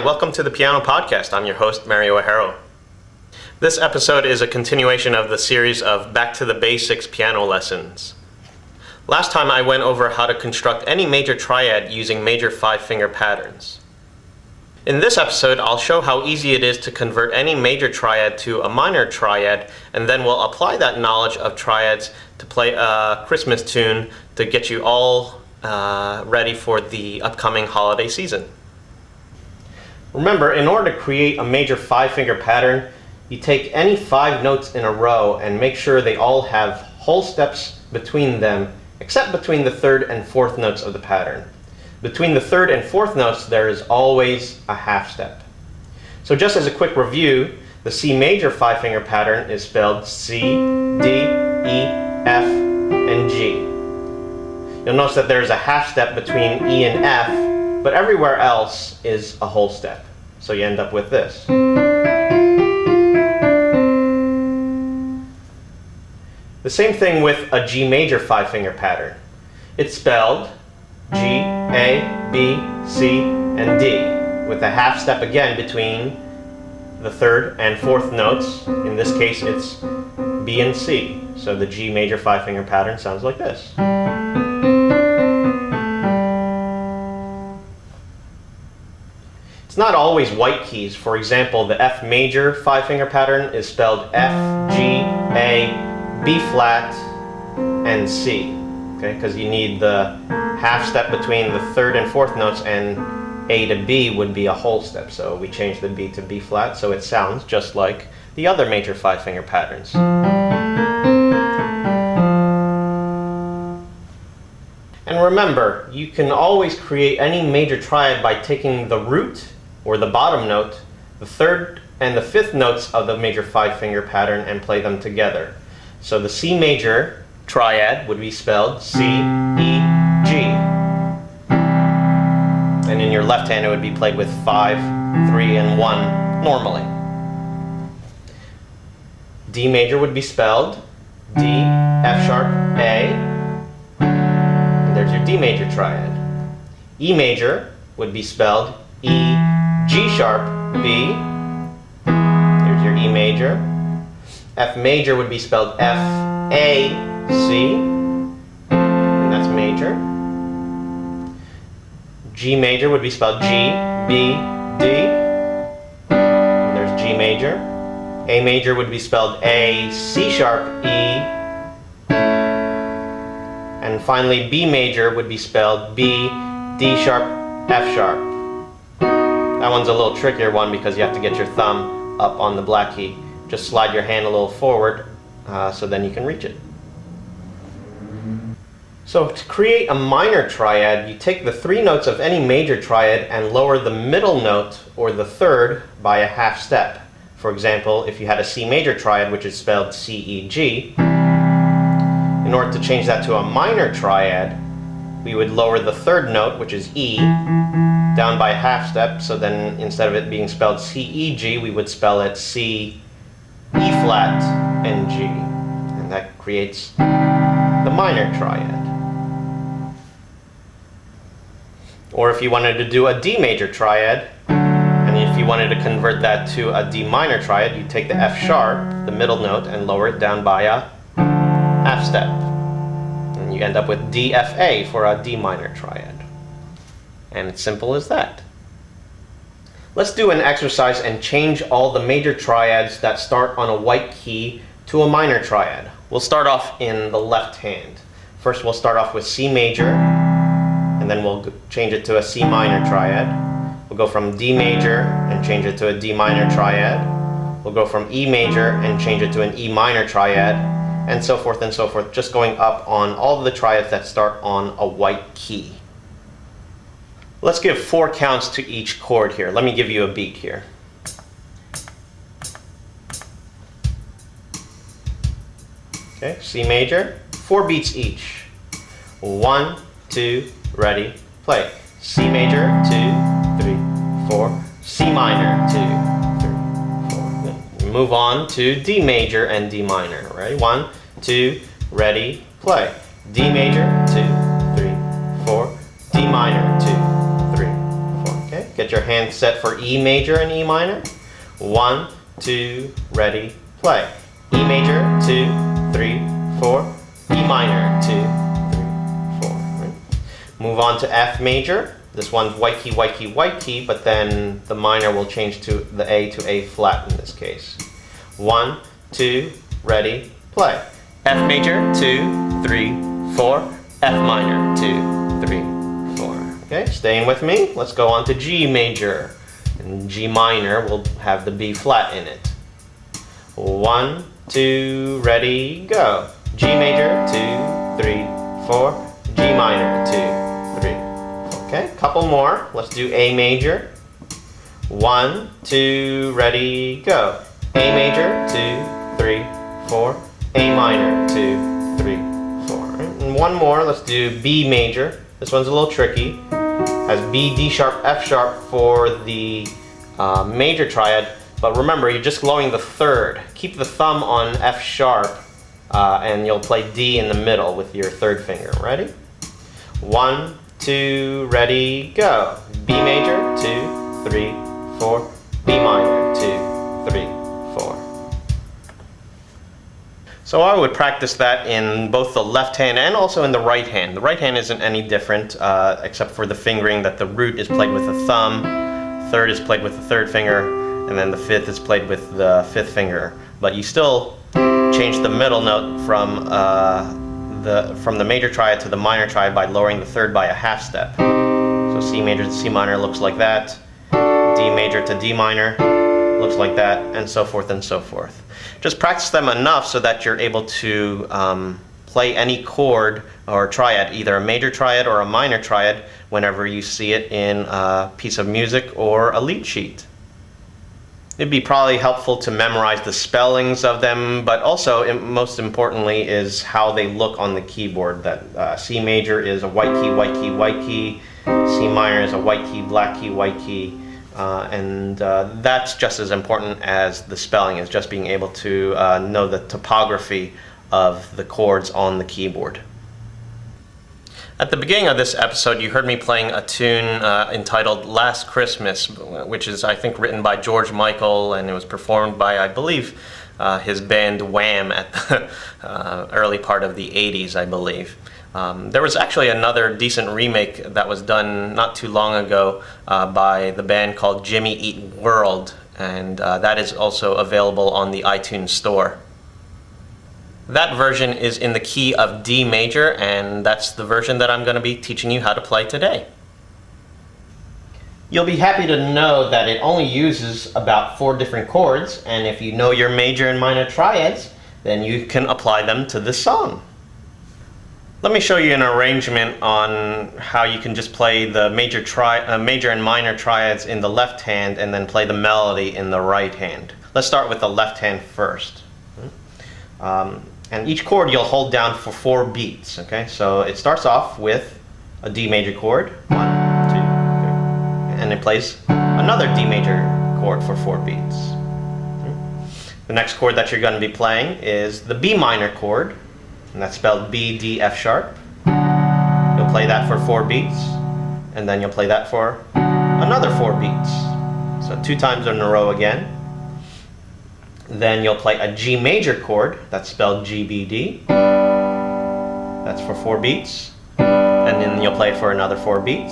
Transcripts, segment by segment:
welcome to the Piano Podcast. I'm your host, Mario O'Hara. This episode is a continuation of the series of Back to the Basics piano lessons. Last time I went over how to construct any major triad using major 5-finger patterns. In this episode, I'll show how easy it is to convert any major triad to a minor triad, and then we'll apply that knowledge of triads to play a Christmas tune to get you all ready for the upcoming holiday season. Remember, in order to create a major 5-finger pattern, you take any 5 notes in a row and make sure they all have whole steps between them, except between the 3rd and 4th notes of the pattern. Between the 3rd and 4th notes, there is always a half step. So just as a quick review, the C major 5-finger pattern is spelled C, D, E, F, and G. You'll notice that there's a half step between E and F, but everywhere else is a whole step. So you end up with this. The same thing with a G major 5-finger pattern. It's spelled G, A, B, C, and D, with a half step again between the 3rd and 4th notes. In this case, it's B and C. So the G major 5-finger pattern sounds like this. It's not always white keys. For example, the F major 5-finger pattern is spelled F, G, A, B flat, and C. Okay, because you need the half step between the 3rd and 4th notes, and A to B would be a whole step. So we change the B to B flat, so it sounds just like the other major 5-finger patterns. And remember, you can always create any major triad by taking the root, or the bottom note, the 3rd and the 5th notes of the major 5-finger pattern, and play them together. So the C major triad would be spelled C, E, G. And in your left hand it would be played with 5, 3, and 1 normally. D major would be spelled D, F sharp, A. And there's your D major triad. E major would be spelled E, G sharp, B. Here's your E major. F major would be spelled F, A, C. And that's major. G major would be spelled G, B, D. And there's G major. A major would be spelled A, C sharp, E. And finally, B major would be spelled B, D sharp, F sharp. That one's a little trickier one because you have to get your thumb up on the black key. Just slide your hand a little forward so then you can reach it. So to create a minor triad, you take the 3 notes of any major triad and lower the middle note, or the 3rd, by a half step. For example, if you had a C major triad, which is spelled C, E, G, in order to change that to a minor triad, we would lower the 3rd note, which is E, down by a half step. So then instead of it being spelled C, E, G, we would spell it C, E flat, and G. And that creates the minor triad. Or if you wanted to do a D major triad, and if you wanted to convert that to a D minor triad, you take the F sharp, the middle note, and lower it down by a half step. And you end up with D, F, A for a D minor triad. And it's simple as that. Let's do an exercise and change all the major triads that start on a white key to a minor triad. We'll start off in the left hand. First we'll start off with C major, and then we'll change it to a C minor triad. We'll go from D major and change it to a D minor triad. We'll go from E major and change it to an E minor triad, and so forth, just going up on all of the triads that start on a white key. Let's give 4 counts to each chord here. Let me give you a beat here. Okay, C major, 4 beats each. 1, 2, ready, play. C major, 2, 3, 4. C minor, 2, 3, 4. Move on to D major and D minor. Ready? 1, 2, ready, play. D major, 2, 3, 4. D minor, 2, 3, 4. Okay, get Get your hand set for E major and E minor. 1, 2, ready, play. E major, 2, 3, 4. E minor, 2, 3, 4. Right? Move on to F major. This one's white key, white key, white key, but then the minor will change to the A to A flat in this case. 1, 2, ready, play. F major, 2, 3, 4. F minor, 2, 3, 4. Okay, staying with me. Let's go on to G major. And G minor will have the B flat in it. 1, 2, ready, go. G major, 2, 3, 4. G minor, 2, 3. Okay, couple more. Let's do A major. 1, 2, ready, go. A major, 2, 3, 4. A minor, 2, 3, 4. And one more. Let's do B major. This one's a little tricky. Has B, D sharp, F sharp for the major triad, but remember, you're just lowering the third. Keep the thumb on F sharp, and you'll play D in the middle with your third finger. Ready? 1, 2, ready, go. B major, 2, 3, 4. B minor, 2, 3, 4. So I would practice that in both the left hand and also in the right hand. The right hand isn't any different, except for the fingering, that the root is played with the thumb, third is played with the third finger, and then the fifth is played with the fifth finger. But you still change the middle note from the major triad to the minor triad by lowering the third by a half step. So C major to C minor looks like that, D major to D minor looks like that, and so forth and so forth. Just practice them enough so that you're able to play any chord or triad, either a major triad or a minor triad, whenever you see it in a piece of music or a lead sheet. It'd be probably helpful to memorize the spellings of them, but also, most importantly, is how they look on the keyboard. That C major is a white key, white key, white key. C minor is a white key, black key, white key. And that's just as important as the spelling, is just being able to know the topography of the chords on the keyboard. At the beginning of this episode, you heard me playing a tune entitled Last Christmas, which is, I think, written by George Michael, and it was performed by, I believe, his band Wham at the early part of the 80s, I believe. There was actually another decent remake that was done not too long ago by the band called Jimmy Eat World, and that is also available on the iTunes Store. That version is in the key of D major, and that's the version that I'm going to be teaching you how to play today. You'll be happy to know that it only uses about 4 different chords, and if you know your major and minor triads, then you can apply them to this song. Let me show you an arrangement on how you can just play the major and minor triads in the left hand and then play the melody in the right hand. Let's start with the left hand first. And each chord you'll hold down for 4 beats. Okay, so it starts off with a D major chord, 1, 2, 3, and it plays another D major chord for 4 beats. The next chord that you're going to be playing is the B minor chord, and that's spelled B, D, F sharp. You'll play that for 4 beats, and then you'll play that for another 4 beats. So 2 times in a row again. Then you'll play a G major chord, that's spelled G, B, D. That's for 4 beats. And then you'll play for another 4 beats.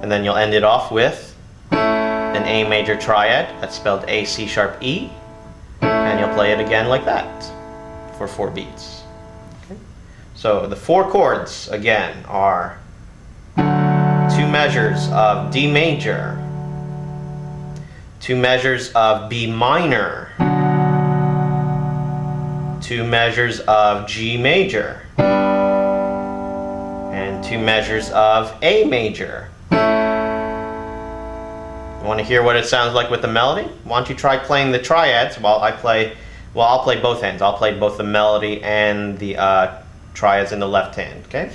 And then you'll end it off with an A major triad, that's spelled A, C sharp, E. And you'll play it again like that for 4 beats. Okay. So the 4 chords, again, are 2 measures of D major, 2 measures of B minor, 2 measures of G major, and 2 measures of A major. You want to hear what it sounds like with the melody? Why don't you try playing the triads while I'll play both hands. I'll play both the melody and the triads in the left hand, okay?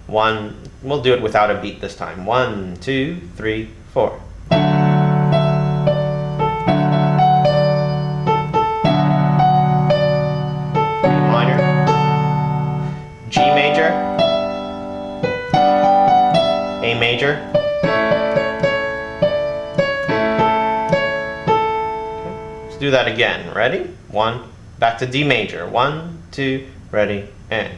We'll do it without a beat this time. 1, 2, 3, 4. A major, that again. Ready? 1, back to D major. 1, 2, ready, and.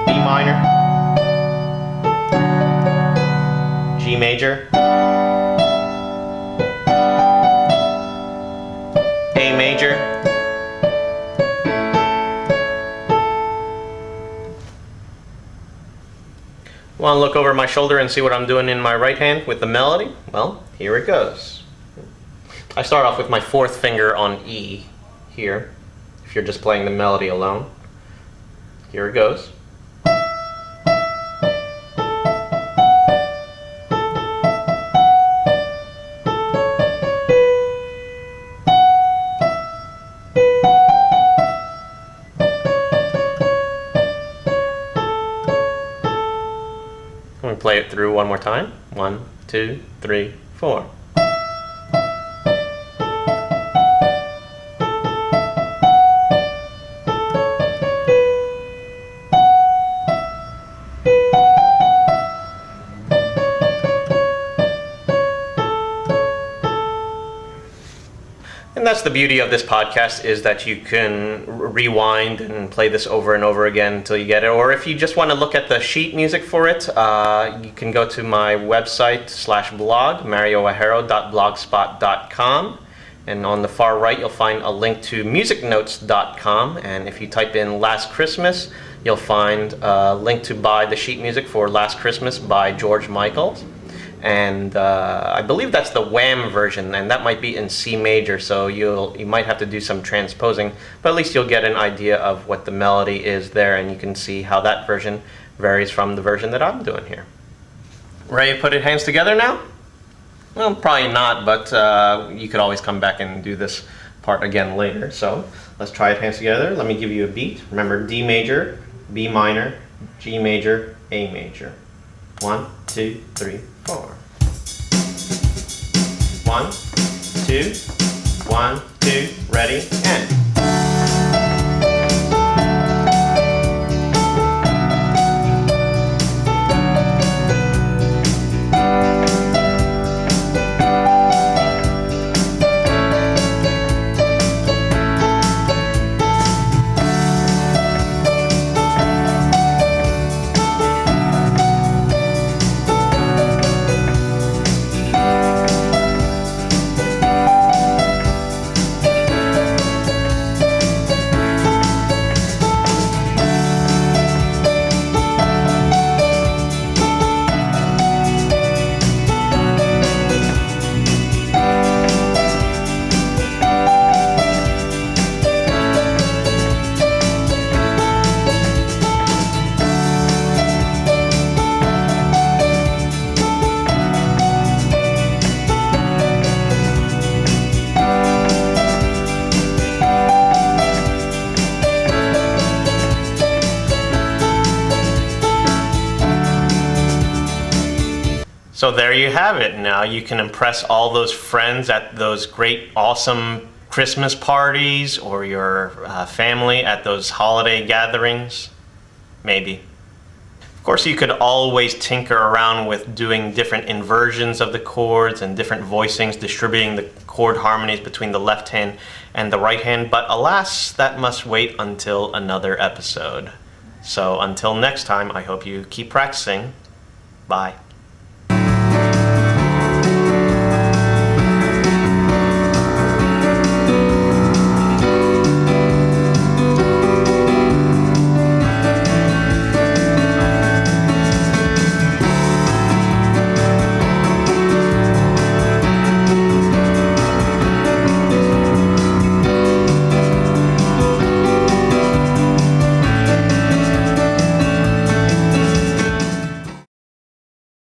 B minor, G major, A major, want to look over my shoulder and see what I'm doing in my right hand with the melody? Well, here it goes. I start off with my 4th finger on E here, if you're just playing the melody alone. Here it goes. I'm going to play it through one more time. 1, 2, 3, 4. And that's the beauty of this podcast, is that you can rewind and play this over and over again until you get it. Or if you just want to look at the sheet music for it, you can go to my website /blog, marioajero.blogspot.com. And on the far right, you'll find a link to musicnotes.com. And if you type in Last Christmas, you'll find a link to buy the sheet music for Last Christmas by George Michael. And I believe that's the Wham version, and that might be in C major, so you might have to do some transposing, but at least you'll get an idea of what the melody is there, and you can see how that version varies from the version that I'm doing here. Ready to put your hands together now? Well, probably not, but you could always come back and do this part again later. So let's try it hands together. Let me give you a beat. Remember, D major, B minor, G major, A major. 1, 2, 3, 4. 1, 2, 1, 2, ready, and. So there you have it. Now you can impress all those friends at those great, awesome Christmas parties, or your family at those holiday gatherings. Maybe. Of course, you could always tinker around with doing different inversions of the chords and different voicings, distributing the chord harmonies between the left hand and the right hand, but alas, that must wait until another episode. So until next time, I hope you keep practicing. Bye.